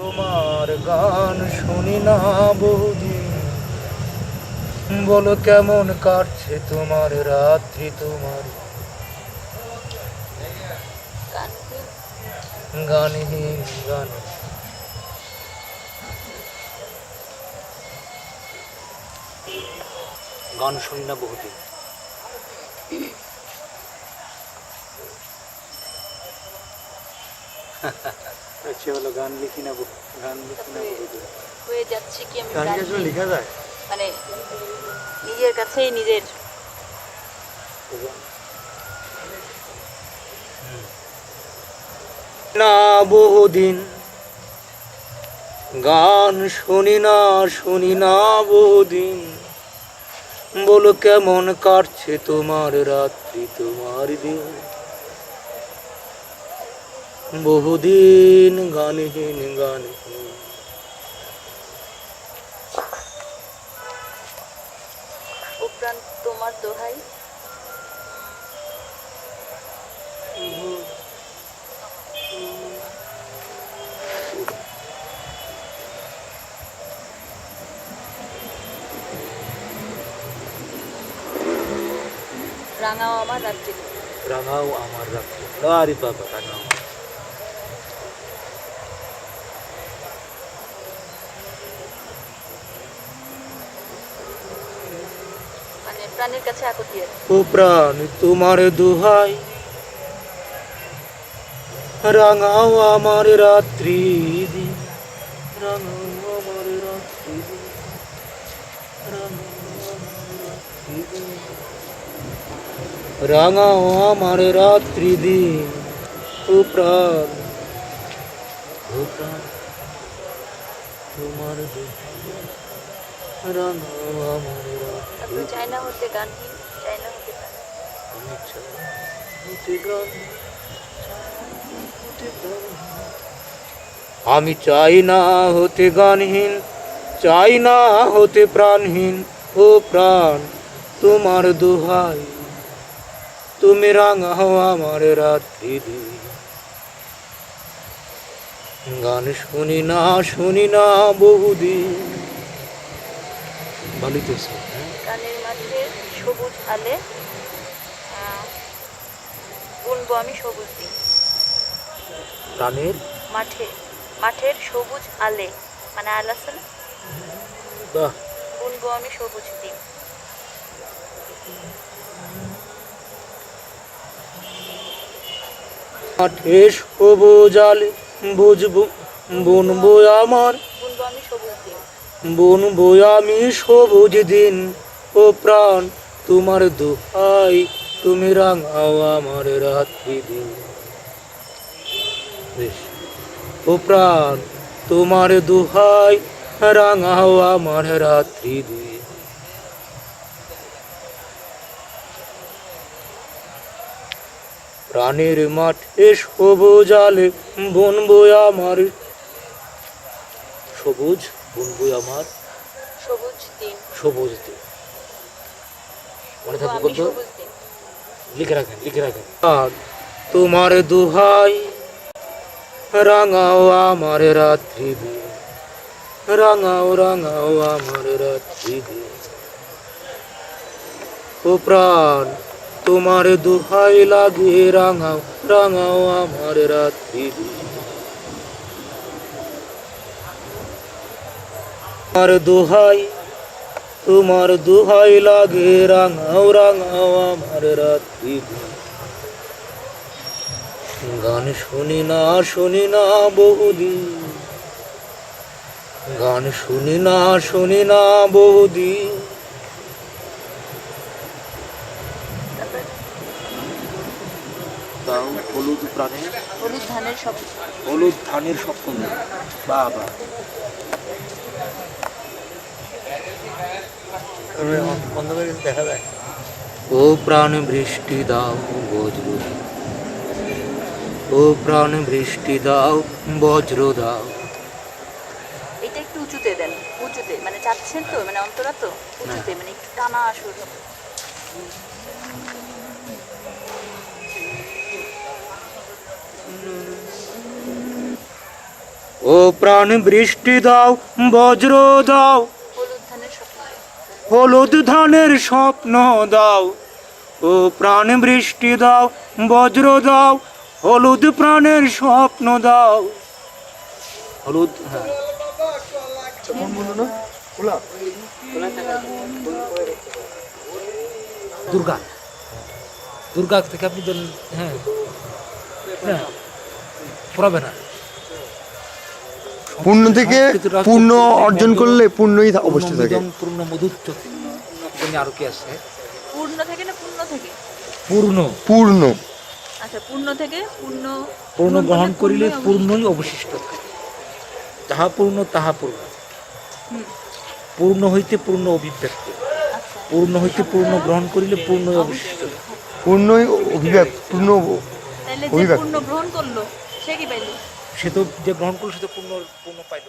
তোমার গান শুনি না বহুদিন, বলো কেমন কাটছে তোমার রাত্রি, তোমার গানহীন গান। গান শুনি না বহুদিন। আচ্ছা হলো গান লিখি না বহুদিন হয়ে যাচ্ছে কি আমি গান কি লেখা যায় মানে নিজের কাছেই নিজের না বহুদিন, গান শুনি না বহুদিন, বলো কেমন কাটছে তোমার রাত্রি, তোমার দিন। বহুদিন গানহীন গানহীন। ও প্রাণ তোমার দোহাই, রাঙাও আমার রাত্রি, রাঙাও আমার রাত্রি। আরে বাবা, রাঙাও। মানে প্রাণের কাছে আকতিয়ে। ও প্রাণ তোমার দোহাই, রাঙাও আমার রাত্রি দিন, রাঙাও আমার রাত্রি দিন, রাঙাও আমার রাত্রি দিন। ও প্রাণ তোমার দোহাই, রাঙাও আমার রাত্রি। চাই না হতে গানহীন, চাই না হতে গান। আমি চাই না হতে গানহীন, চাই না হতে প্রাণহীন। ও প্রাণ তোমার দোহাই, তুমি রাঙাও আমার রাত্রি দিন। গান শুনি না বহুদিন। বলিতেছে গানের মাঝে সবুজ আলে বুনবো আমি সবুজ দিন। প্রাণের মাঠের সবুজ আলে, মানে আল আছে না, বাহ, বুনবো আমি সবুজ দিন। মাঠে সবুজ আলে বুঝবো, বুনবো আমার, বুনবো আমি সবুজ দিন। বুনবো আমি সবুজ দিন। ও প্রাণ তোমার দোহাই, তুমি রাঙাও আমার রাত্রি দিন। বেশ। ও প্রাণ তোমার দোহাই, রাঙাও আমার রাত্রি দিন। প্রাণের মাঠে সবুজ আলে বুনবো আমার, সবুজ বুনবো আমার সবুজ দিন, সবুজ দিন। মনে থাকবে আমি কত? সবুজ দিন। লিখে রাখেন। আর তোমার দোহাই, রাঙাও আমার রাত্রি দিন, রাঙাও আমার রাত্রি দিন। ও প্রাণ তোমার দোহাই লাগে, রাঙাও আমার রাত্রি দিন। তোমার দোহাই লাগে, রাঙাও আমার রাত্রি দিন। গান শুনি না বহুদিন, গান শুনি না বহুদিন। দাও হলুদ প্রাণে, হলুদ ধানের সপ্তম। বাবা বন্ধ করে দেখা যায়। ও প্রাণ বৃষ্টি দাও বজ্র, ও প্রাণ বৃষ্টি দাও বজ্র দাও। এটা একটু উঁচুতে দেন, উঁচুতে মানে চাচ্ছেন তো, মানে অন্তরা তো উঁচুতে, মানে একটু টানা সুর হবে। ও প্রাণ বৃষ্টি দাও বজ্র দাও, হলুদ ধানের স্বপ্ন হলুদ ধানের স্বপ্ন দাও। ও প্রাণ বৃষ্টি দাও বজ্র দাও, হলুদ প্রাণের স্বপ্ন দাও। হলুদ, হ্যাঁ। দুর্গা, দুর্গা থেকে আপনি ধরুন, হ্যাঁ হ্যাঁ পড়াবে না। পূর্ণ থেকে পূর্ণ অর্জন করলে পূর্ণই অবশ্যই থাকে। পূর্ণ মধুচ্চ আরো কি আছে? পূর্ণ থেকে না পূর্ণ থেকে? পূর্ণ, পূর্ণ আচ্ছা, পূর্ণ থেকে পূর্ণ পূর্ণ গ্রহণ করিলে পূর্ণই পূর্ণই অবশিষ্ট থাকে। যাহা পূর্ণ তাহা পূর্ণ। হুম, পূর্ণ হইতে পূর্ণ অভিব্যক্তি, আচ্ছা। পূর্ণ হইতে পূর্ণ গ্রহণ করিলে পূর্ণই অবশিষ্ট থাকে। পূর্ণই অভিব্যক্ত, পূর্ণ তাহলে যে অভিব্যক্তি। পূর্ণ গ্রহণ করলো সে কি পাইলো? সে তো যে গ্রহণ করলো সে তো পূর্ণ পূর্ণ পাইল।